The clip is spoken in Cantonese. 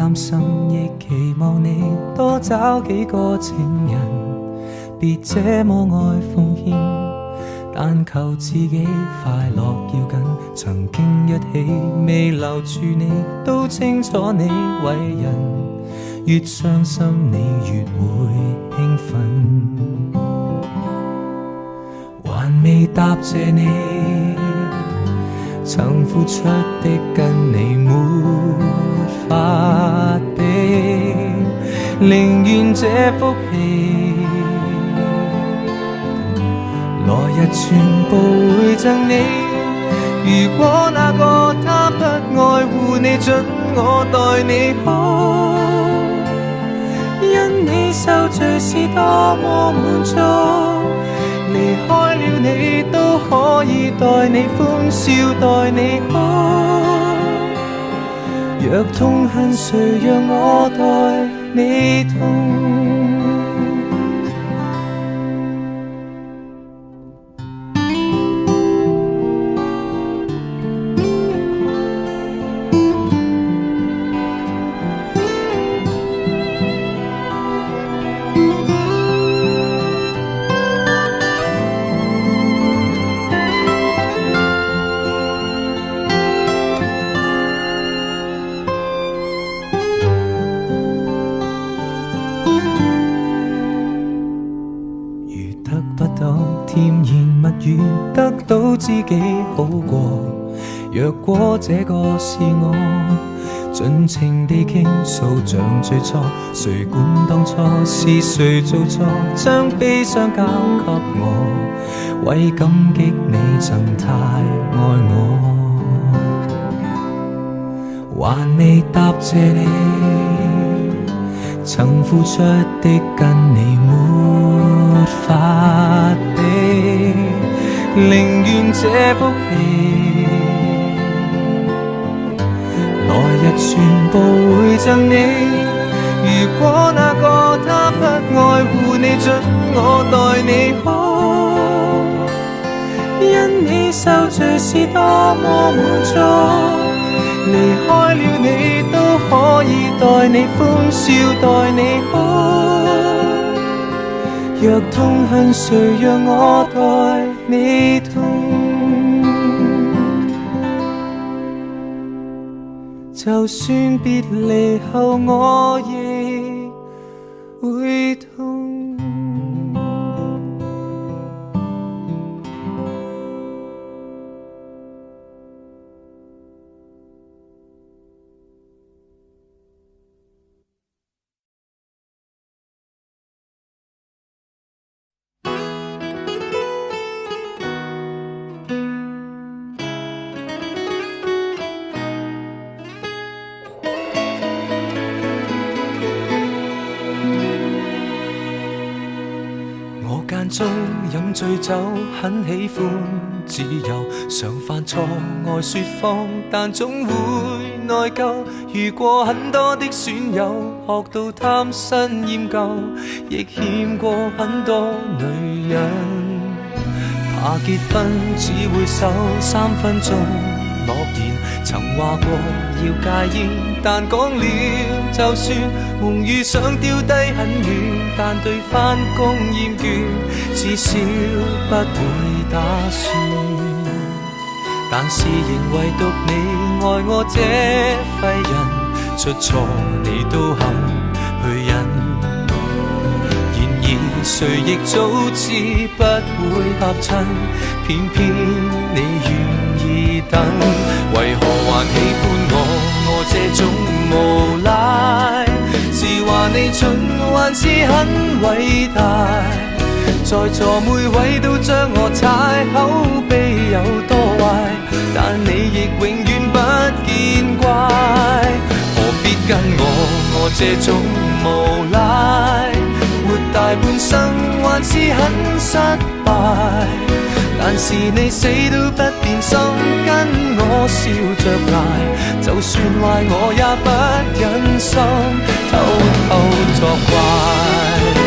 擔心亦期望你多找幾個情人，別這麼愛奉獻，但求自己快樂要緊。曾經一起未留住你，都清楚你為人，越傷心你越會興奮。還未答謝你曾付出的，跟你沒法比，寧願這福氣來日全部會贈你。如果那個他不愛護你，准我待你好，因你受罪是多麼滿足，離開了你都可以待你歡笑待你好。若痛恨誰讓我代你痛，得到知己好過。若果這個是我，盡情地傾訴像最初，誰管當初是誰做錯，將悲傷交給我，為感激你曾太愛我。還未答謝你曾付出的，跟你沒法比，寧願這福氣來日全部會贈你。如果那個他不愛護你，准我待你好，因你受罪是多麼滿足，離開了你都可以待你歡笑待你好。若痛恨誰讓我代你痛，就算別離後我亦會痛。間中飲醉酒，很喜歡自由，常犯錯愛說謊，但總會內疚。遇過很多的損友，學到貪新厭舊，亦欠過很多女人。怕結婚只會守3分鐘諾言，曾話過要戒煙，但講了就算，夢與想丟低很遠，但對返工厭倦，至少不會打算。但是仍唯獨你愛我這廢人，出錯你都肯去忍。然而誰亦早知不會合襯，偏偏你願意等。為何還喜歡我這種無賴？是話你蠢還是很偉大？在座每位都將我踩，口碑有多壞，但你亦永遠不見怪。何必跟我這種無賴？活大半生還是很失敗，但是你死都不變心，跟我笑着捱，就算壞我也不忍心偷偷作怪。